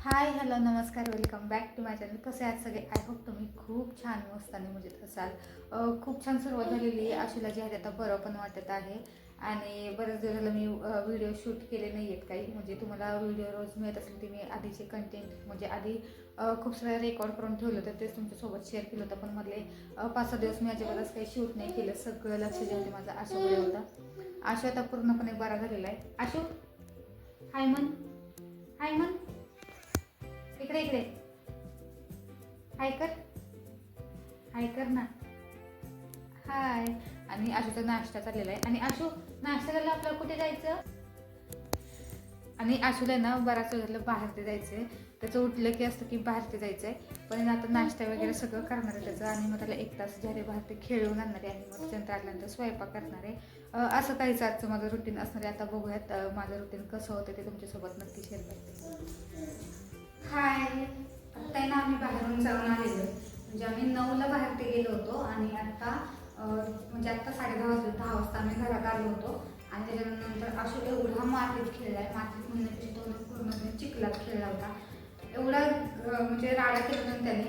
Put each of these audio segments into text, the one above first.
हाय hello नमस्कार welcome back to my channel. कसे आहात सगळे? आय होप तुम्ही खूप छान मस्त आणि मजेत असाल. खूप छान सुरुवात झालेली आहे. आशूला जे आहे आता बरं पण वाटत आहे आणि बरेच दिवस झालं मी व्हिडिओ शूट केले नाही आहेत काही, म्हणजे तुम्हाला व्हिडिओ रोज मिळत असेल ते मी आधीचे कंटेंट म्हणजे आधी खूप सारे रेकॉर्ड करून ठेवलं होतं, तेच तुमच्यासोबत शेअर केलं होतं. पण मधले 5-6 दिवस मी अजिबातच काही शूट नाही केलं. सगळं लक्ष जे आहे माझं आशूकडे होतं. आशू आता पूर्णपणे बरा झालेला आहे. आशू हाय मन, हाय मन, इकडे इकडे हाय कर, हाय कर ना, हाय. आणि आशूचा नाश्ता चाललेला आहे आणि आशू नाश्ता करायला आपल्याला कुठे जायचं? आणि आशूला ना बराच वेळेला बाहेर ते जायचं आहे. त्याचं उठलं की असतं की बाहेर ते जायचं आहे, पण आता नाश्ता वगैरे सगळं करणार आहे त्याचं. आणि मग त्याला 1 तास जे बाहेर ते खेळून आणणार आहे आणि मग त्याच्यानंतर आल्यानंतर स्वयंपाक करणार आहे. असं काहीच आजचं माझं रुटीन असणार आहे. आता बघूयात माझं रुटीन कसं होतं ते तुमच्यासोबत नक्की शेअर करते. हाय. आता ना आम्ही बाहेरून जाऊन आलेलो आहे, म्हणजे आम्ही 9ला बाहेर ते गेलो होतो आणि आता म्हणजे आत्ता 10:30 वाजले. 10 वाजता आम्ही घरात आलो होतो. आणि त्याच्यानंतर आशू एवढा मातीत खेळला आहे. मातीत म्हणण्यापेक्षा तो पूर्णपणे चिखलात खेळला होता. एवढा म्हणजे राडा केला ना त्याने.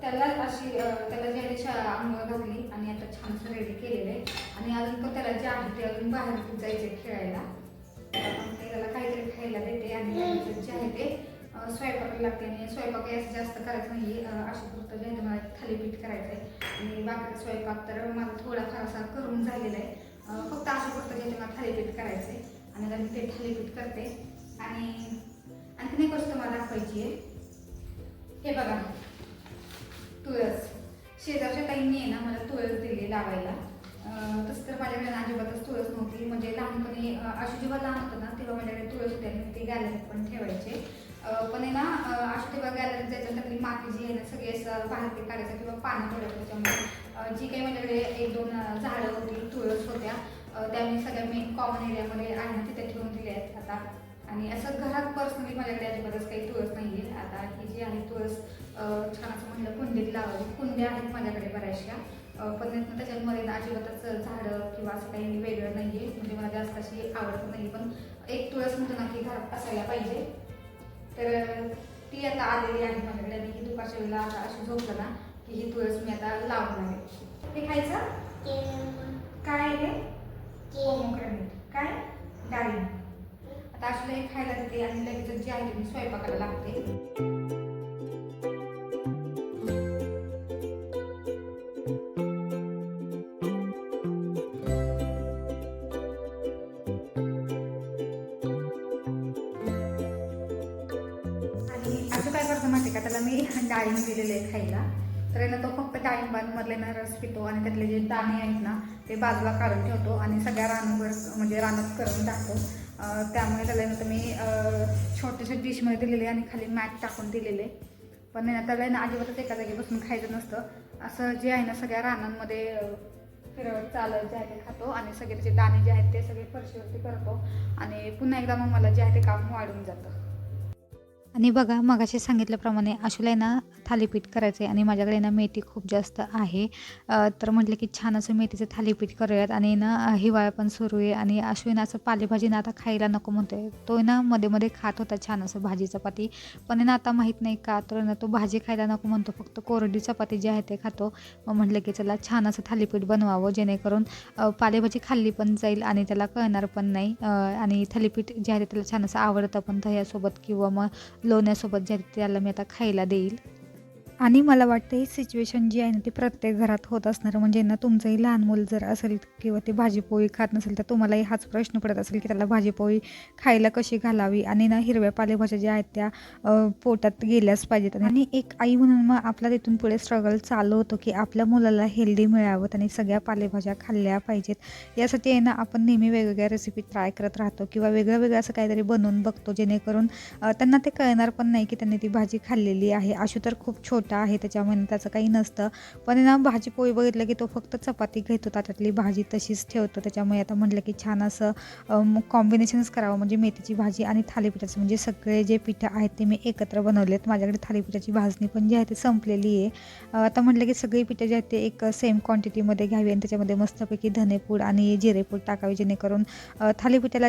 त्याला अशी त्याला जे आहे आंघोळ घातली आणि आता छानसं रेडी केलेलं आहे. आणि अजून पण त्याला जे आहे ते अजून बाहेर जायचे खेळायला. त्याला काहीतरी खायला देते आणि जे आहे ते स्वयंपाकाला लागते. आणि स्वयंपाक असं जास्त करायचं नाही आहे. अशा पुरतं जे आहे मला थालीपीठ करायचं आहे आणि बाकीचा स्वयंपाक तर माझा थोडाफार असा करून झालेला आहे. फक्त अशा पुरतं जे आहे मला थालीपीठ करायचं आहे आणि आता मी ते थालीपीठ करते. आणि आणखीन एक गोष्ट मला दाखवायची आहे. हे बघा, तुळस. शेजारच्या ताईंनी आहे ना मला तुळस दिली लावायला. तसं तर माझ्याकडे अजिबातच तुळस नव्हती. म्हणजे लहानपणी आशू जेव्हा लहान होतं ना तेव्हा माझ्याकडे तुळस होती आणि ते गॅलरीत पण ठेवायचे. पण आहे ना आशू तेव्हा गॅलरीत जायच्यासाठी माती जी आहे ना सगळी असं बाहेर ते काढायचं किंवा पानं पडत त्याच्यामुळे जी काही माझ्याकडे 1-2 झाडं होती तुळस होत्या, त्या मी सगळ्या मेन कॉमन एरियामध्ये आहे ना तिथे ठेवून दिले आहेत आता. आणि असं घरात पर्सनली माझ्याकडे अजिबातच काही तुळस नाही आहे. आता ही जी आहे तुळस छान असं म्हणलं कुंडीत लावावी. कुंड्या आहेत माझ्याकडे बऱ्याचशा, पण त्याच्यामध्ये अजिबातच झाडं किंवा असं काही वेगळं नाही आहे. म्हणजे मला जास्त अशी आवडत नाही, पण एक तुळस म्हणतो ना की घरात असायला पाहिजे. तर ती आता आलेली आहे माझ्याकडे आणि ही दुपारच्या वेळेला आता अशी झोपलं ना की ही तुळस मी आता लावणार आहे. हे खायचं काय आहे? काय? डाळिंब. आता अशी हे खायला देते आणि लगेच जे आहे मी स्वयंपाकाला लागते. आणि असं काय करतं माहिती का, त्याला मी डाळिंब दिलेले आहे खायला. तर ना तो फक्त डाळिंबांमधले ना रस पितो आणि त्यातले जे दाणे आहेत ना ते बाजूला काढून ठेवतो आणि सगळ्या रानावर म्हणजे रानात करून टाकतो. त्यामुळे त्याला ना मी छोट्याशा डिशमध्ये दिलेले आणि खाली मॅट टाकून दिलेले. पण त्याला ना अजिबातच एका जागी बसून खायचं नसतं. असं जे आहे ना सगळ्या रानांमध्ये फिरवत चालत जे आहे ते खातो आणि सगळे जे दाणे जे आहेत ते सगळे फरशीवरती करतो आणि पुन्हा एकदा मग मला जे आहे ते काम वाढून जातं. आणि बघा मगाशी सांगितल्याप्रमाणे आशूला ना थालीपीठ करायचं आहे आणि माझ्याकडे ना मेथी खूप जास्त आहे. तर म्हटलं की छान असं मेथीचं थालीपीठ करूयात. आणि ना हिवाळा पण सुरू आहे आणि आशू ना असं पालेभाजी ना आता खायला नको म्हणतोय. तो ना मध्ये मध्ये खात होता छान असं भाजी चपाती, पण ना आता माहीत नाही का तर ना तो भाजी खायला नको म्हणतो, फक्त कोरडी चपाती जी आहे ते खातो. मग म्हटलं की चला छान असं थालीपीठ बनवावं जेणेकरून पालेभाजी खाल्ली पण जाईल आणि त्याला कळणार पण नाही. आणि थालीपीठ जे आहे त्याला छान असं आवडतं पण दह्यासोबत किंवा मग लोण्यासोबत जे त्याला मी आता खायला देईल. आणि मला वाटतं ही सिच्युएशन जी आहे ना ती प्रत्येक घरात होत असणार. म्हणजे ना तुमचंही लहान मूल जर असेल किंवा ते भाजीपोळी खात नसेल तर तुम्हालाही हाच प्रश्न पडत असेल की त्याला भाजीपोळी खायला कशी घालावी. आणि ना हिरव्या पालेभाज्या ज्या आहेत त्या पोटात गेल्याच पाहिजेत. आणि एक आई म्हणून मग आपला तिथून पुढे स्ट्रगल चालू होतो की आपल्या मुलाला हेल्दी मिळावं आणि सगळ्या पालेभाज्या खाल्ल्या पाहिजेत. यासाठी आहे ना आपण नेहमी वेगवेगळ्या रेसिपी ट्राय करत राहतो किंवा वेगळं वेगळं असं काहीतरी बनवून बघतो जेणेकरून त्यांना ते कळणार पण नाही की त्यांनी ती भाजी खाल्लेली आहे. आशू तर खूप छोटा छोटा आहे त्याच्यामुळे त्याचं काही नसतं. पण ना भाजी पोळी बघितलं की तो फक्त चपाती घेतो, ताटातली भाजी तशीच ठेवतो. त्याच्यामुळे आता म्हटलं की छान असं कॉम्बिनेशनच करावं, म्हणजे मेथीची भाजी आणि थालीपीठाचं, म्हणजे सगळे जे पिठं आहेत ते मी एकत्र बनवलेत. माझ्याकडे थालीपीठाची भाजणी पण जी आहे ती संपलेली आहे. आता म्हटलं की सगळी पिठं जे आहेत ते एक सेम क्वांटिटीमध्ये घ्यावी आणि त्याच्यामध्ये मस्तपैकी धनेपूड आणि जिरेपूड टाकावी, जेणेकरून थालीपीठाला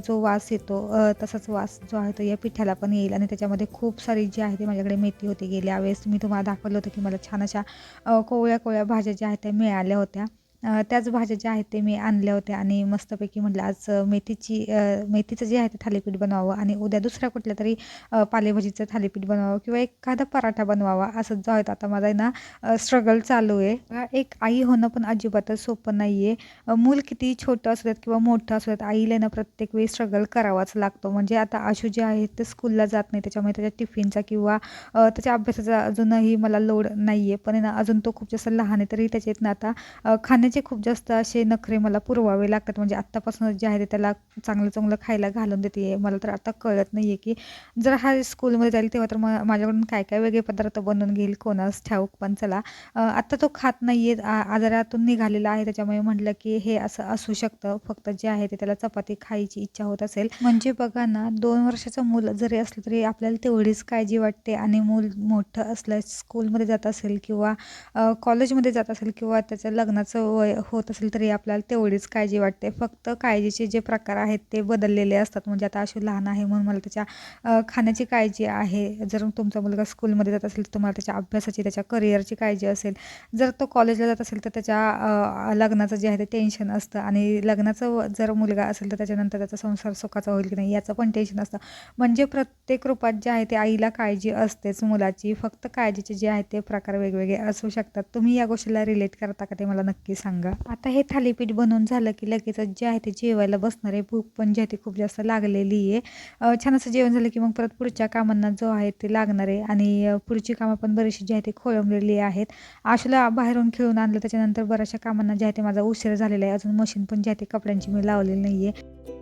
जो वास येतो तसाच वास जो आहे तो या पिठाला पण येईल. आणि त्याच्यामध्ये खूप सारी जी आहे ती माझ्याकडे मेथी होती. गेल्या वेळेस मी तुम्हाला दाखवलं होतं की मला छान अशा कोवळ्या कोवळ्या भाज्या ज्या आहेत त्या मिळाल्या होत्या. त्याच भाज्या ज्या आहेत ते मी आणल्या होत्या आणि मस्तपैकी म्हटलं आज मेथीचं जे आहे ते थालीपीठ बनवावं आणि उद्या दुसऱ्या कुठल्या तरी पालेभाजीचं थालीपीठ बनवावं किंवा एखादा पराठा बनवावा, असं जो आहे आता माझा ना स्ट्रगल चालू आहे. एक आई होणं पण अजिबातच सोपं नाही आहे. मूल किती छोटं असू देत किंवा मोठं असू देत, आईला ना प्रत्येक वेळी स्ट्रगल करावाच लागतो. म्हणजे आता आशू जे आहे ते स्कूलला जात नाही, त्याच्यामुळे त्याच्या टिफिनचा किंवा त्याच्या अभ्यासाचा अजूनही मला लोड नाही आहे. पण ना अजून तो खूप जास्त लहान आहे, तरी त्याच्यात ना आता खाण्याचे खूप जास्त असे नखरे मला पुरवावे लागतात. म्हणजे आत्तापासूनच जे आहे ते त्याला चांगलं चांगलं खायला घालून देते. मला तर आता कळत नाही आहे की जर हा स्कूलमध्ये जाईल तेव्हा तर माझ्याकडून काय काय वेगळे पदार्थ बनवून घेईल कोणास ठाऊक. पण चला, आत्ता तो खात नाही आहे, आजारातून निघालेला आहे. त्याच्यामुळे म्हटलं की हे असं असू शकतं, फक्त जे आहे ते त्याला चपाती खायची इच्छा होत असेल. म्हणजे बघा ना, 2 वर्षाचं मूल जरी असलं तरी आपल्याला तेवढीच काळजी वाटते. आणि मूल मोठं असलं, स्कूलमध्ये जात असेल किंवा कॉलेजमध्ये जात असेल किंवा त्याचं लग्नाचं वय होत असेल तरी आपल्याला तेवढीच काळजी वाटते. फक्त काळजीचे जे प्रकार आहेत ते बदललेले असतात. म्हणजे आता आशू लहान आहे म्हणून मला त्याच्या खाण्याची काळजी आहे. जर तुमचा मुलगा स्कूलमध्ये जात असेल तर तुम्हाला त्याच्या अभ्यासाची, त्याच्या करिअरची काळजी असेल. जर तो कॉलेजला जात असेल तर त्याच्या लग्नाचं जे आहे ते टेन्शन असतं. आणि लग्नाचं जर मुलगा असेल तर त्याच्यानंतर त्याचा संसार सुखाचा होईल की नाही याचं पण टेन्शन असतं. म्हणजे प्रत्येक रूपात जे आहे ते आईला काळजी असतेच मुलाची. फक्त काळजीचे जे आहेत ते प्रकार वेगवेगळे असू शकतात. तुम्ही या गोष्टीला रिलेट करता का ते मला नक्की सांगा. आता हे थालीपीठ बनवून झालं की लगेचच जे आहे ते जेवायला बसणार आहे. भूक पण जी आहे ती खूप जास्त लागलेली आहे. छान असं जेवण झालं की मग परत पुढच्या कामांना जो आहे ते लागणार आहे. आणि पुढची कामं पण बरीचशी जी आहे ती खोळंबलेली आहेत. आशूला बाहेरून खेळून आणलं, त्याच्यानंतर बऱ्याचशा कामांना जे आहे ते माझा उशीर झालेला आहे. अजून मशीन पण जी आहे ती कपड्यांची मी लावलेली नाही आहे.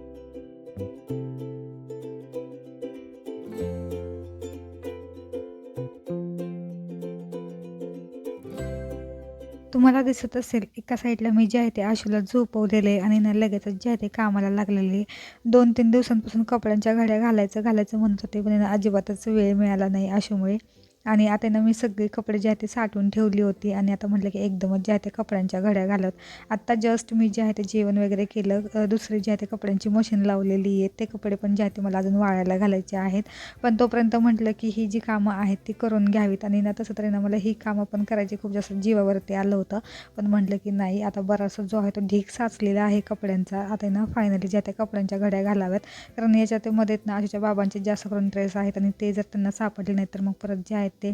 तुम्हाला दिसत असेल एका साईडला मी जे आहे ते आशूला झोपवलेलं आहे आणि ना लगेचच जे आहे ते कामाला लागलेले आहे. 2-3 दिवसांपासून कपड्यांच्या घड्या घालायचं म्हणत होते, पण अजिबातच वेळ मिळाला नाही आशूमुळे. आणि आता ना मी सगळे कपडे जे आहे ते साठवून ठेवली होती आणि आता म्हटलं की एकदमच जे आहे ते कपड्यांच्या घड्या घालत. आत्ता जस्ट मी जे आहे ते जेवण वगैरे केलं. दुसरी जे आहे ते कपड्यांची मशीन लावलेली आहे. ते कपडे पण जे आहे ते मला अजून वाळायला घालायचे आहेत. पण तोपर्यंत म्हटलं की ही जी कामं आहेत ती करून घ्यावीत. आणि ना तसं तरी ना मला ही कामं पण करायची खूप जास्त जीवावरती आलं होतं. पण म्हटलं की नाही, आता बराचसा जो आहे तो ढीग साचलेला आहे कपड्यांचा. आता ना फायनली ज्या त्या कपड्यांच्या घड्या घालाव्यात. कारण याच्यामध्ये ना आशूच्या बाबांचे जास्त करून ड्रेस आहेत आणि ते जर त्यांना सापडले नाही तर मग परत जे आहेत ते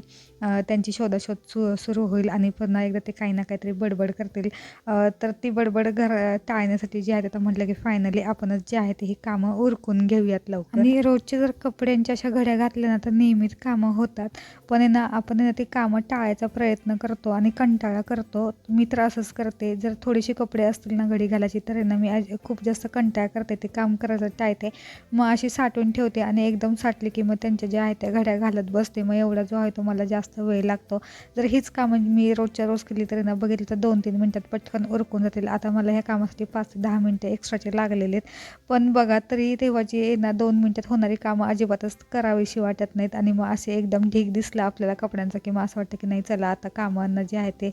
त्यांची शोधाशोध सुरू होईल आणि पुन्हा एकदा ते काही ना काहीतरी बडबड करतील. तर ती बडबड टाळण्यासाठी जे आहे आता म्हटलं की फायनली आपणच जे आहे ते ही कामं उरकून घेऊयात लवकर. आणि रोजचे जर कपड्यांच्या अशा घड्या घातल्या ना तर नेहमीच कामं होतात. पण आहे ना आपण ते कामं टाळायचा प्रयत्न करतो आणि कंटाळा करतो. मी तर असंच करते, जर थोडीशी कपडे असतील ना घडी घालायची तर ना मी खूप जास्त कंटाळा करते, ते काम करायचं टाळते. मग अशी साठवून ठेवते आणि एकदम साठली की मग त्यांच्या ज्या आहेत त्या घड्या घालत बसते. मग एवढा जो आहे तो मला जास्त वेळ लागतो. जर हीच कामं मी रोजच्या रोज केली तरी ना बघितलं तर 2-3 मिनटात पटकन उरकून जातील. आता मला ह्या कामासाठी 5 ते 10 मिनटं एक्स्ट्राचे लागलेले आहेत. पण बघा तरी तेव्हाची ना 2 मिनटात होणारी कामं अजिबातच करावीशी वाटत नाहीत. आणि मग असे एकदम ढीग दिसला आपल्याला कपड्यांचा की मग असं वाटतं की नाही चला आता कामांना जे आहे ते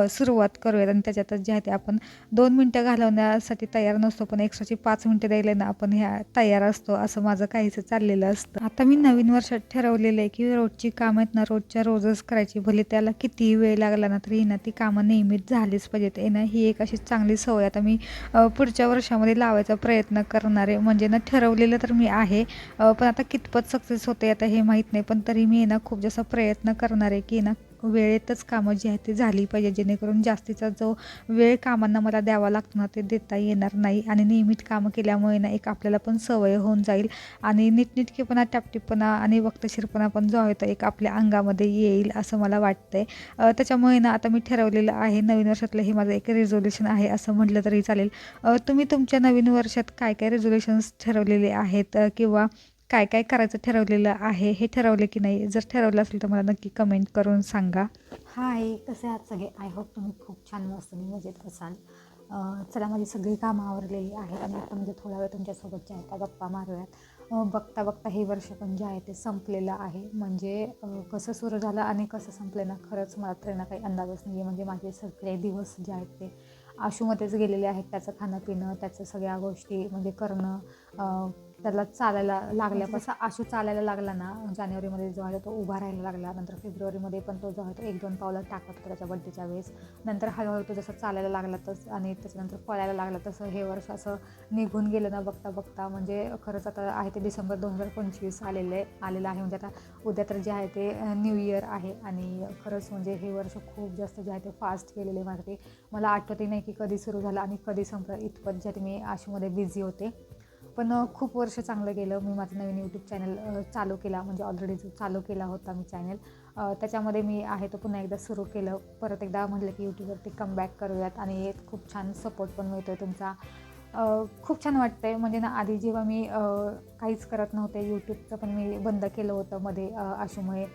सुरुवात करूयात. आणि त्याच्यातच जे आहे ते आपण 2 मिनटं घालवण्यासाठी तयार नसतो, पण एक्स्ट्राची 5 मिनटं द्यायला ना आपण ह्या तयार असतो. असं माझं काहीसं चाललेलं असतं. आता मी नवीन वर्षात ठरवलेलं आहे की रोजची कामं आहेत ना रोजच्या रोजच करायची. भले त्याला कितीही वेळ लागला ना तरी ना ती कामं नेहमीच झालीच पाहिजेत. ना ही एक अशी चांगली सवय आता मी पुढच्या वर्षामध्ये लावायचा प्रयत्न करणार आहे. म्हणजे ना ठरवलेलं तर मी आहे, पण आता कितपत सक्सेस होते आता हे माहीत नाही. पण तरी मी ना खूप जास्त प्रयत्न करणार आहे की ना वेळेतच कामं जी आहेत ती झाली पाहिजे, जेणेकरून जास्तीचा जो वेळ कामांना मला द्यावा लागतो ना ते देता येणार नाही. आणि नियमित कामं केल्यामुळे ना एक आपल्याला पण सवय होऊन जाईल आणि नीटनेटकेपणा, टापटीपणा आणि वक्तशीरपणा पण जो आहे तो एक आपल्या अंगामध्ये येईल असं मला वाटतंय. त्याच्यामुळे ना आता मी ठरवलेलं आहे नवीन वर्षातलं हे माझं एक रेझोल्युशन आहे असं म्हटलं तरी चालेल. तुम्ही तुमच्या नवीन वर्षात काय काय रेझोल्युशन्स ठरवलेले आहेत किंवा काय काय करायचं ठरवलेलं आहे, हे ठरवले की नाही? जर ठरवलं असेल तर मला नक्की कमेंट करून सांगा. हाय, कसे आहात सगळे? आय होप तुम्ही खूप छान मस्त मजेत असाल. चला, माझी सगळी कामं आवरलेली आहेत आणि आता म्हणजे थोडा वेळ तुमच्यासोबत जे आहे त्या गप्पा मारूयात. बघता बघता हे वर्ष पण जे आहे ते संपलेलं आहे. म्हणजे कसं सुरू झालं आणि कसं संपलं ना, खरंच मला तर ना काही अंदाजच नाही आहे. म्हणजे माझे सगळे दिवस जे आहेत ते आशूमध्येच गेलेले आहेत. त्याचं खाणं-पिणं, त्याचं सगळ्या गोष्टी म्हणजे करणं, त्याला चालायला लागल्यापासून आशू चालायला लागला ना, जानेवारीमध्ये जो आहे तो उभा राहायला लागला. नंतर फेब्रुवारीमध्ये पण तो जो आहे तो 1-2 पावलं टाकत होता त्याच्या बड्डेच्या वेळेस. नंतर हळूहळू तो जसं चालायला लागला तसं आणि त्याच्यानंतर पळायला लागला, तसं हे वर्ष असं निघून गेलं ना बघता बघता. म्हणजे खरंच आता आहे ते डिसेंबर 2025 आलेलं आहे. म्हणजे आता उद्या तर जे आहे ते न्यू इयर आहे आणि खरंच म्हणजे हे वर्ष खूप जास्त जे आहे ते फास्ट गेलेले माझं. ते मला आठवतही नाही की कधी सुरू झालं आणि कधी संपलं. इतपत जे मी आशूमध्ये बिझी होते. पण खूप वर्ष चांगलं गेलं. मी माझं नवीन यूट्यूब चॅनल चालू केला. म्हणजे ऑलरेडी जो चालू केला होता मी चॅनल, त्याच्यामध्ये मी आहे तो पुन्हा एकदा सुरू केलं. परत एकदा म्हटलं की यूट्यूबवरती कमबॅक करूयात आणि खूप छान सपोर्ट पण मिळतो आहे तुमचा. खूप छान वाटतं आहे. म्हणजे ना, आधी जेव्हा मी काहीच करत नव्हते, यूट्यूबचं पण मी बंद केलं होतं मध्ये आशूमुळे.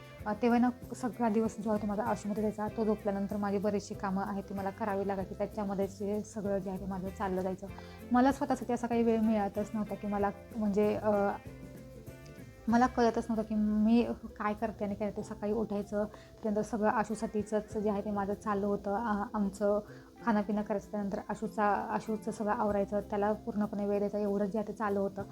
तेव्हा ना सगळा दिवस जो होता माझा आशूमध्ये जायचा. तो झोपल्यानंतर माझी बरीचशी कामं आहेत ती मला करावी लागायची. त्याच्यामध्येच जे सगळं जे आहे ते माझं चाललं जायचं. मला स्वतःसाठी असा काही वेळ मिळतच नव्हता की मला म्हणजे मला कळतच नव्हतं की मी काय करते आणि काय. ते सकाळी उठायचं, त्यानंतर सगळं आशूसाठीचंच जे आहे ते माझं चालू होतं. आमचं खाणंपिणं करायचं, त्यानंतर आशूचं सगळं आवरायचं, त्याला पूर्णपणे वेळ द्यायचा, एवढंच जे आहे ते चालू होतं.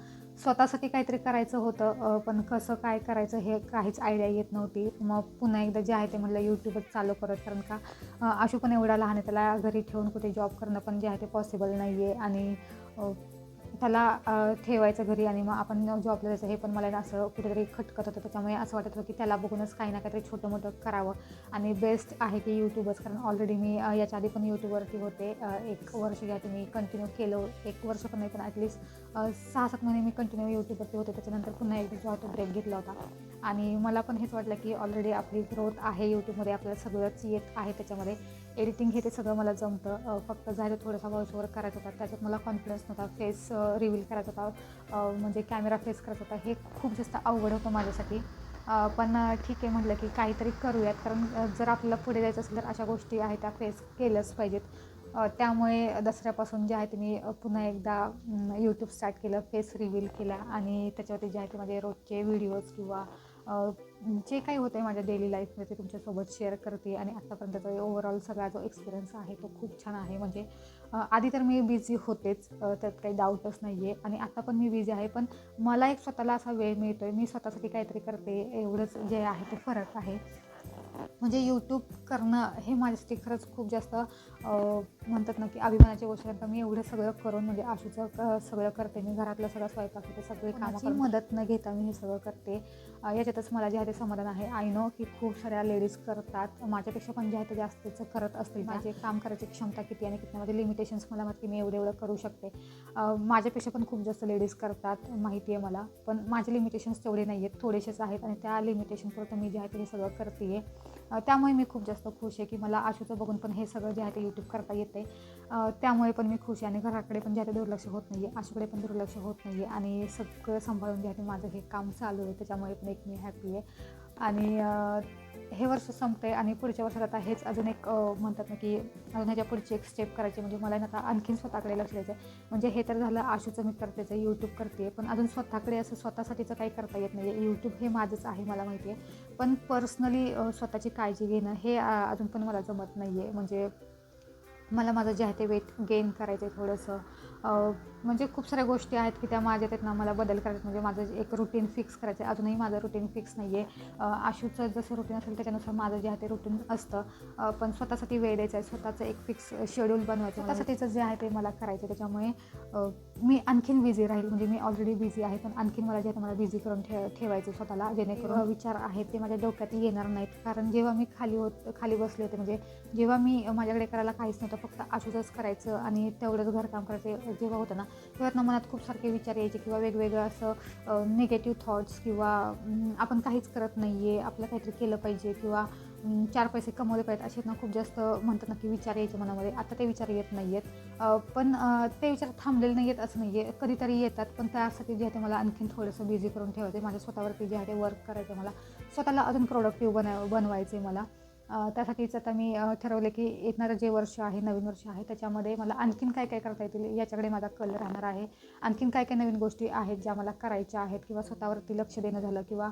स्वतःसाठी काहीतरी करायचं होतं, पण कसं काय करायचं हे काहीच आयडिया येत नव्हती. मग पुन्हा एकदा जे आहे ते म्हटलं यूट्यूबच चालू करत, कारण का आशू पण एवढा लहान आहे, त्याला घरी ठेवून कुठे जॉब करणं पण जे आहे ते पॉसिबल नाही आहे आणि त्याला ठेवायचं घरी आणि मग आपण जॉबला जायचं हे पण मला ना असं कुठेतरी खटकत होतं. त्याच्यामुळे असं वाटत होतं की त्याला बघूनच काही ना काहीतरी छोटं मोठं करावं आणि बेस्ट आहे की यूट्यूबच. कारण ऑलरेडी मी याच्या आधी पण यूट्यूबवरती होते. 1 वर्ष जे आहे मी कंटिन्यू केलं. 1 वर्ष पण नाही, पण ॲटलिस्ट 6-7 महिने मी कंटिन्यू यूट्यूबवरती होते. त्याच्यानंतर पुन्हा एकदा जो तो ब्रेक घेतला होता आणि मला पण हेच वाटलं की ऑलरेडी आपली ग्रोथ आहे यूट्यूबमध्ये, आपल्याला सगळंच येत आहे त्याच्यामध्ये. एडिटिंग हे ते सगळं मला जमतं. फक्त जायचं थोडासा व्हॉइस ओव्हर करायचा होता, त्याच्यात मला कॉन्फिडन्स नव्हता. फेस रिव्हील करायचा होता, म्हणजे कॅमेरा फेस करायचा होता. हे खूप जास्त अवघड होतं माझ्यासाठी. पण ठीक आहे म्हटलं की काहीतरी करूयात, कारण जर आपल्याला पुढे जायचं असेल तर अशा गोष्टी आहेत त्या फेस केलंच पाहिजेत. त्यामुळे दसऱ्यापासून जे आहे ते मी पुन्हा एकदा यूट्यूब स्टार्ट केलं, फेस रिव्हील केला आणि त्याच्यावरती जे आहे ते माझे रोजचे व्हिडिओज किंवा जे काही होतं आहे माझ्या डेली लाईफमध्ये ते तुमच्यासोबत शेअर करते. आणि आत्तापर्यंतचा ओव्हरऑल सगळा जो एक्सपिरियन्स आहे तो खूप छान आहे. म्हणजे आधी तर मी बिझी होतेच, त्यात काही डाऊटच नाही आहे आणि आता पण मी बिझी आहे. पण मला एक स्वतःला असा वेळ मिळतो आहे, मी स्वतःसाठी काहीतरी करते, एवढंच जे आहे ते फरक आहे. म्हणजे यूट्यूब करणं हे माझ्यासाठी खरंच खूप जास्त म्हणतात ना की अभिमानाची गोष्ट. कारण मी एवढं सगळं करून म्हणजे आशूचं सगळं करते, मी घरातलं सगळं स्वयंपाक ते सगळे कामाची मदत न घेता मी हे सगळं करते. याच्यातच मला जे आहे ते समाधान आहे. आय नो की खूप साऱ्या लेडीज करतात, माझ्यापेक्षा पण जे आहे ते जास्तीचं करत असतील. माझे काम करायची क्षमता किती आणि किती माझे लिमिटेशन्स मला माहिती, मी एवढं करू शकते. माझ्यापेक्षा पण खूप जास्त लेडीज करतात माहिती आहे मला, पण माझे लिमिटेशन्स तेवढे नाही आहेत, थोडेसेच आहेत आणि त्या लिमिटेशनपुरतं मी जे आहे ते हे सगळं करते आहे. त्यामुळे मी खूप जास्त खुश आहे की मला आशूचं बघून पण हे सगळं जे आहे ते यूट्यूब करता येते. त्यामुळे पण मी खुश आहे आणि घराकडे पण जे आहे ते दुर्लक्ष होत नाही आहे, आशूकडे पण दुर्लक्ष होत नाही आहे आणि सगळं सांभाळून जे आहे ते माझं हे काम चालू आहे. त्याच्यामुळे पण एक मी हॅपी आहे. आणि हे वर्ष संपतं आहे आणि पुढच्या वर्षात आता हेच अजून एक म्हणतात ना की अजून ह्याच्या पुढची एक स्टेप करायची. म्हणजे मला ना आता आणखीन स्वतःकडे लक्ष द्यायचं आहे. म्हणजे हे तर झालं आशूचं मी करतेच आहे, यूट्यूब करते, पण अजून स्वतःकडे असं स्वतःसाठीचं काही करता येत नाही आहे. यूट्यूब हे माझंच आहे मला माहिती आहे, पण पर्सनली स्वतःची काळजी घेणं हे अजून पण मला जमत नाही आहे. म्हणजे मला माझं जे आहे ते वेट गेन करायचं आहे थोडंसं. म्हणजे खूप साऱ्या गोष्टी आहेत की त्या माझ्यात आहेत ना, मला बदल करायचे. म्हणजे माझं एक रुटीन फिक्स करायचं आहे. अजूनही माझं रुटीन फिक्स नाही आहे. आशूचं जसं रुटीन असेल त्याच्यानुसार माझं जे आहे ते रुटीन असतं, पण स्वतःसाठी वेळ द्यायचा आहे, स्वतःचं एक फिक्स शेड्यूल बनवायचं, स्वतःसाठीचं जे आहे ते मला करायचं. त्याच्यामुळे मी आणखीन बिझी राहील. म्हणजे मी ऑलरेडी बिझी आहे, पण आणखीन मला जे आहे मला बिझी करून ठेवायचं स्वतःला, जेणेकरून विचार आहेत ते माझ्या डोक्यात येणार नाहीत. कारण जेव्हा मी खाली बसले होते, म्हणजे जेव्हा मी माझ्याकडे करायला काहीच नव्हतं, फक्त आशूचंच करायचं आणि तेवढंच घरकाम करायचं, जेव्हा होतं ना, तेव्हा ना मनात खूप सारखे विचार यायचे किंवा वेगवेगळं असं निगेटिव्ह थॉट्स किंवा आपण काहीच करत नाही आहे, आपलं काहीतरी केलं पाहिजे किंवा 4 पैसे कमवले पाहिजेत असे ना खूप जास्त म्हणतात ना की विचार यायचे मनामध्ये. आता ते विचार येत नाही आहेत. पण ते विचार थांबलेले नाही आहेत असं नाही आहे, कधीतरी येतात. पण त्यासाठी जे आहे ते मला आणखीन थोडंसं बिझी करून ठेवायचं आहे. माझ्या स्वतःवरती जे आहे ते वर्क करायचं आहे मला. स्वतःला अजून प्रोडक्टिव्ह बनवायचं आहे मला. त्यासाठीच आता मी ठरवलं की येणारं जे वर्ष आहे, नवीन वर्ष आहे, त्याच्यामध्ये मला आणखीन काय काय करता येतील याच्याकडे माझा कल राहणार आहे. आणखीन काय काय नवीन गोष्टी आहेत ज्या मला करायच्या आहेत किंवा स्वतःवरती लक्ष देणं झालं किंवा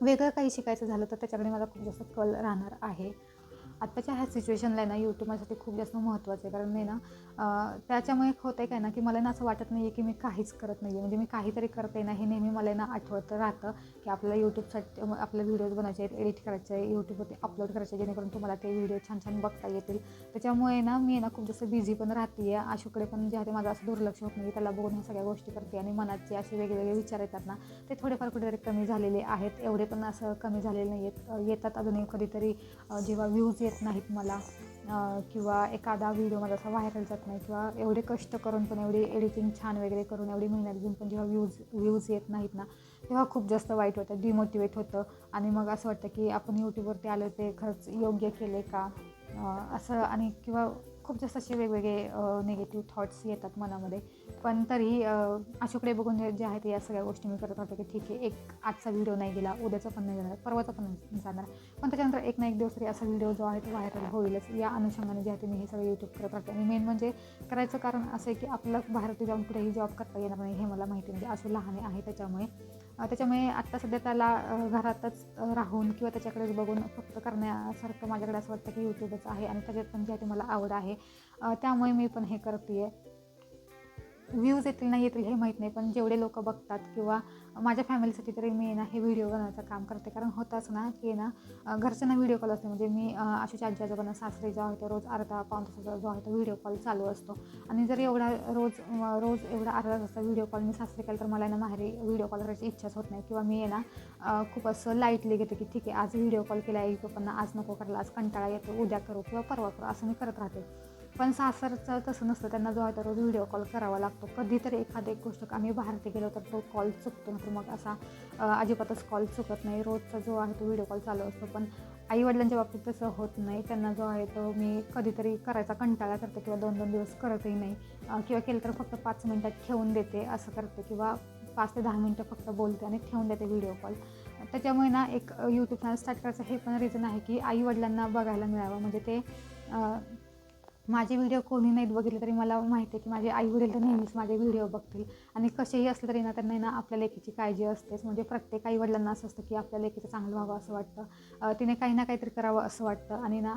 वेगळं काही शिकायचं झालं तर त्याच्याकडे मला खूप जास्त कल राहणार आहे. आत्ताच्या ह्या सिच्युएशनला आहे ना यूट्यूब माझ्यासाठी खूप जास्त महत्त्वाचं आहे. कारण नाही ना त्याच्यामुळे होतं आहे काय ना की मला ना असं वाटत नाही आहे की मी काहीच करत नाही आहे. म्हणजे मी काहीतरी करते ना हे नेहमी मला ना आठवत राहतं की आपल्याला यूट्यूबसाठी आपले व्हिडिओज बनवायचे आहेत, एडिट करायचे आहे, यूट्यूबवरती अपलोड करायचे आहे, जेणेकरून तुम्हाला ते व्हिडिओ छान छान बघता येतील. त्याच्यामुळे ना मी ना खूप जास्त बिझी पण राहते आहे. आशूकडे पण जे आहे ते माझं असं दुर्लक्ष होत नाही. त्याला बघून ह्या सगळ्या गोष्टी करते आणि मनात जे असे वेगवेगळे विचार येतात ना ते थोडेफार कुठेतरी कमी झालेले आहेत. एवढे पण असं कमी झालेले नाही आहेत. येतात अजूनही कधीतरी जेव्हा व्ह्यूज येत नाहीत मला किंवा एखादा व्हिडिओ माझा असा व्हायरल जात नाही किंवा एवढे कष्ट करून पण एवढी एडिटिंग छान वगैरे करून एवढी मेहनत घेऊन पण जेव्हा व्ह्यूज येत नाहीत ना तेव्हा खूप जास्त वाईट होतं, डिमोटिवेट होतं आणि मग असं वाटतं की आपण यूट्यूबवरती आलो ते खरंच योग्य केले का असं. आणि किंवा खूप जास्त असे वेगवेगळे निगेटिव्ह थॉट्स येतात मनामध्ये. पण तरी अशाकडे बघून जे आहे ते या सगळ्या गोष्टी मी करत होते की ठीक आहे, एक आजचा व्हिडिओ नाही गेला, उद्याचा पण नाही जाणार, परवाचा पण नाही जाणार, पण त्याच्यानंतर एक ना एक दिवस तरी असा व्हिडिओ जो आहे तो व्हायरल होईलच. या अनुषंगाने जे आहे ते मी हे सगळं यूट्यूब करत राहते. आणि मेन म्हणजे करायचं कारण असं आहे की आपल्याला बाहेरती जाऊन कुठेही जॉब करता येणार नाही हे मला माहिती. म्हणजे असं लहान आहे त्याच्यामुळे आत्ता सध्या त्याला घरातच राहून किंवा त्याच्याकडेच बघून फक्त करण्यासारखं माझ्याकडे असं वाटतं की यूट्यूबच आहे आणि त्याच्यात पण जे आहे ते मला आवड आहे. त्यामुळे मी पण हे करते आहे. व्ह्यूज येतील नाही येतील हे माहीत नाही, पण जेवढे लोक बघतात किंवा माझ्या फॅमिलीसाठी तरी मी ना हे व्हिडिओ बनवायचं काम करते. कारण होताच ना की ना घरच्यांना व्हिडिओ कॉल असते. म्हणजे मी अशाच्या आजी आजोबांना सासरे जो आहे तो रोज अर्धा पाऊण तासाचा जो आहे तो व्हिडिओ कॉल चालू असतो. आणि जर एवढा रोज एवढा अर्धा तासाचा व्हिडिओ कॉल मी सासरे केला तर मला ना माहेरी व्हिडिओ कॉल करायची इच्छाच होत नाही. किंवा मी ना खूप असं लाईटली घेते की ठीक आहे, आज व्हिडिओ कॉल केला आई पप्पांना, आज नको करायला, आज कंटाळा येतो, उद्या करू किंवा परवा करू, असं मी करत राहते. पण सासरचं तसं नसतं, त्यांना जो आहे तो रोज व्हिडिओ कॉल करावा लागतो. कधीतरी एखादी एक गोष्ट आम्ही बाहेर गेलो तर तो कॉल चुकतो, तर मग असा अजिबातच कॉल चुकत नाही. रोजचा जो आहे तो व्हिडिओ कॉल चालू असतो. पण आईवडिलांच्या बाबतीत तसं होत नाही. त्यांना जो आहे तो मी कधीतरी करायचा कंटाळा करते किंवा 2-2 दिवस करतही नाही किंवा केलं तर फक्त 5 मिनटात ठेवून देते असं करते किंवा 5 ते 10 मिनटं फक्त बोलते आणि ठेवून देते व्हिडिओ कॉल. त्याच्यामुळे ना एक यूट्यूब चॅनल स्टार्ट करायचं हे पण रिझन आहे की आईवडिलांना बघायला मिळावं. म्हणजे ते माझे व्हिडिओ कोणी नाहीत बघितले तरी मला माहिती आहे की माझे आईवडील तर नेहमीच माझे व्हिडिओ बघतील आणि कसेही असले तरी ना त्यांना ना आपल्या लेकीची काळजी असतेच. म्हणजे प्रत्येक आईवडिलांना असं असतं की आपल्या लेकीचं चांगलं व्हावं असं वाटतं, तिने काही ना काहीतरी करावं असं वाटतं आणि ना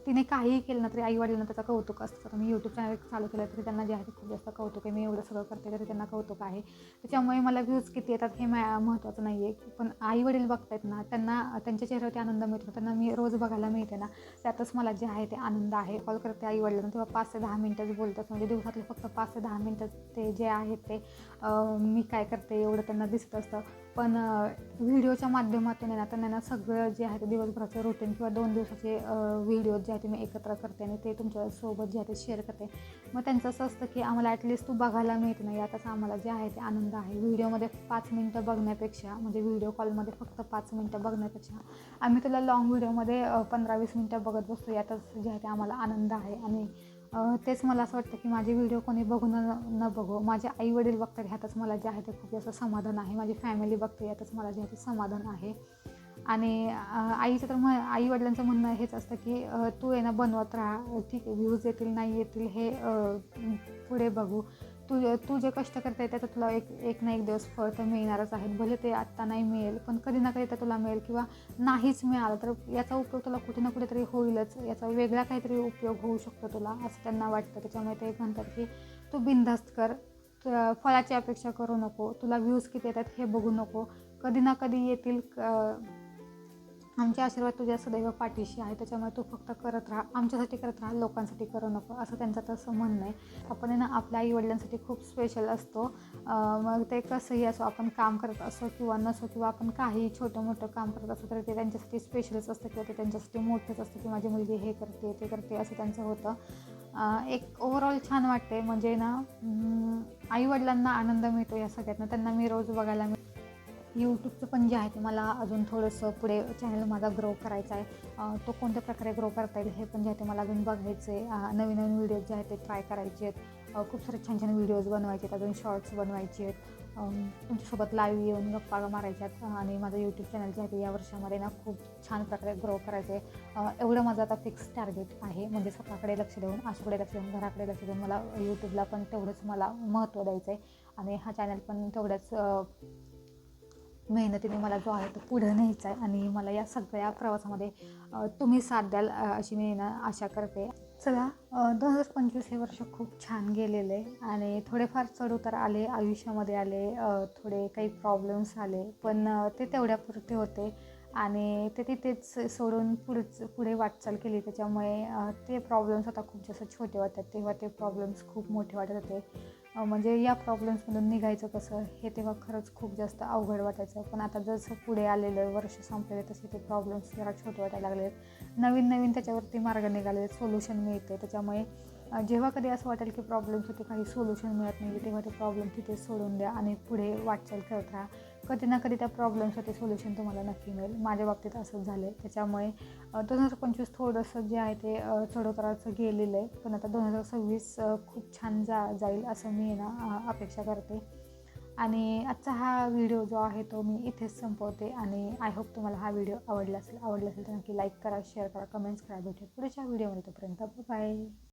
तिने काहीही केलं ना तरी आईवडिलांना त्याचं कौतुक असतं. तर मी यूट्यूब चॅनल चालू केलं तरी त्यांना जे आहे ते खूप जास्त कौतुक आहे. मी एवढं सगळं करते तरी त्यांना कौतुक आहे. त्याच्यामुळे मला व्ह्यूज किती येतात हे महत्त्वाचं नाही आहे. पण आईवडील बघतायत ना, त्यांना त्यांच्या चेहऱ्यावरती आनंद मिळतो, त्यांना मी रोज बघायला मिळते ना, त्यातच मला जे आहे ते आनंद आहे. कॉल करते आईवडिलांना तेव्हा 5 ते 10 मिनटंच बोलतात. म्हणजे दिवसातले फक्त 5 ते 10 मिनटं ते जे आहेत ते मी काय करते एवढं त्यांना दिसत असतं. पण व्हिडिओच्या माध्यमातून आहे ना त्यांना ना सगळं जे आहे ते दिवसभराचं रुटीन किंवा 2 दिवसाचे व्हिडिओ जे आहे ते मी एकत्र करते आणि ते तुमच्यासोबत जे आहे ते शेअर करते. मग त्यांचं असं असतं की आम्हाला ॲटलिस्ट तू बघायला मिळते ना, यातच आम्हाला जे आहे ते आनंद आहे. व्हिडिओमध्ये 5 मिनटं बघण्यापेक्षा, म्हणजे व्हिडिओ कॉलमध्ये फक्त 5 मिनटं बघण्यापेक्षा आम्ही तुला लॉंग व्हिडिओमध्ये 15-20 मिनटं बघत बसतो, यातच जे आहे ते आम्हाला आनंद आहे. आणि तेच मला असं वाटतं की माझे व्हिडिओ कोणी बघू न बघू, माझे आईवडील बघतात ह्यातच मला जे आहे ते खूप जास्त समाधान आहे. माझी फॅमिली बघते यातच मला जे आहे ते समाधान आहे. आणि आईचं तर आईवडिलांचं म्हणणं हेच असतं की तू आहे ना बनवत राहा, ठीक आहे, व्ह्यूज येतील नाही येतील हे पुढे बघू, तू जे कष्ट करते त्याचं तुला एक ना एक दिवस फळ तर मिळणारच आहे. भले ते आत्ता नाही मिळेल पण कधी ना कधी तर तुला मिळेल किंवा नाहीच मिळालं तर याचा उपयोग तुला कुठे ना कुठेतरी होईलच, याचा वेगळा काहीतरी उपयोग होऊ शकतो तुला, असं त्यांना वाटतं. त्याच्यामुळे ते म्हणतात की तू बिनधास्त कर, फळाची अपेक्षा करू नको, तुला व्ह्यूज किती येतात हे बघू नको, कधी ना कधी येतील, आमचे आशीर्वाद तुझ्या सदैव पाठीशी आहे, त्याच्यामुळे तू फक्त करत राहा, आमच्यासाठी करत राहा, लोकांसाठी करू नको, असं त्यांचं तसं म्हणणं आहे. आपण ना आपल्या आईवडिलांसाठी खूप स्पेशल असतो. मग ते कसंही असो, आपण काम करत असो किंवा नसो किंवा आपण काही छोटं मोठं काम करत असो तरी ते त्यांच्यासाठी स्पेशलच असतं किंवा ते त्यांच्यासाठी मोठंच असतं की माझी मुलगी हे करते ते करते असं त्यांचं होतं. एक ओव्हरऑल छान वाटते. म्हणजे ना आईवडिलांना आनंद मिळतो या सगळ्यातनं, त्यांना मी रोज बघायला यूट्यूबचं पण जे आहे ते मला अजून थोडंसं पुढे चॅनल माझा ग्रो करायचा आहे. तो कोणत्या प्रकारे ग्रो करता येईल हे पण जे आहे ते मला अजून बघायचं आहे. नवीन नवीन व्हिडिओज जे आहेत ते ट्राय करायचे आहेत. खूप सारे छान छान व्हिडिओज बनवायचे आहेत, अजून शॉर्ट्स बनवायचे आहेत. तुमच्यासोबत लाईव्ह येऊन गप्पा मारायच्यात आणि माझं यूट्यूब चॅनल जे आहे ते या वर्षामध्ये ना खूप छान प्रकारे ग्रो करायचं आहे. एवढं माझं आता फिक्स टार्गेट आहे. म्हणजे स्वतःकडे लक्ष देऊन, आसूकडे लक्ष देऊन, घराकडे लक्ष देऊन मला यूट्यूबला पण तेवढंच मला महत्त्व द्यायचं आहे आणि हा चॅनल पण तेवढ्याच मेहनतीने मला जो आहे तो पुढं न्यायचा आहे. आणि मला या सगळ्या प्रवासामध्ये तुम्ही साथ द्याल अशी मी ना आशा करते. चला, 2025 हे वर्ष खूप छान गेलेलं आहे आणि थोडेफार चढउतार आले आयुष्यामध्ये आले. थोडे काही प्रॉब्लेम्स आले, पण ते तेवढ्यापुरते होते आणि ते तिथेच सोडून पुढे वाटचाल केली. त्याच्यामुळे ते प्रॉब्लेम्स आता खूप जास्त छोटे वाटतात. तेव्हा ते प्रॉब्लेम्स खूप मोठे वाटत होते. म्हणजे या प्रॉब्लेम्समधून निघायचं कसं हे तेव्हा खरंच खूप जास्त अवघड वाटायचं. पण आता जसं पुढे आलेलं वर्ष संपलेले तसे ते प्रॉब्लेम्स जरा छोटे वाटायला लागले. नवीन नवीन त्याच्यावरती मार्ग निघाले, सोल्युशन मिळते. त्याच्यामुळे जेव्हा कधी असं वाटेल की प्रॉब्लेम्स होते, काही सोल्युशन मिळत नाही, तेव्हा ते प्रॉब्लेम तिथे सोडून द्या आणि पुढे वाटचाल करत राहा. कधी ना कधी त्या प्रॉब्लेम्ससाठी सोल्युशन तुम्हाला नक्की मिळेल. माझ्या बाबतीत असंच झालं आहे. त्याच्यामुळे 2025 थोडंसं जे आहे ते चढउताराचं गेलेलं आहे, पण आता 2026 खूप छान जाईल असं मी ना अपेक्षा करते. आणि आजचा हा व्हिडिओ जो आहे तो मी इथेच संपवते आणि आय होप तुम्हाला हा व्हिडिओ आवडला असेल तर नक्की लाईक करा, शेअर करा, कमेंट्स करा. भेटेल पुढच्या व्हिडिओमध्ये. तोपर्यंत बाय.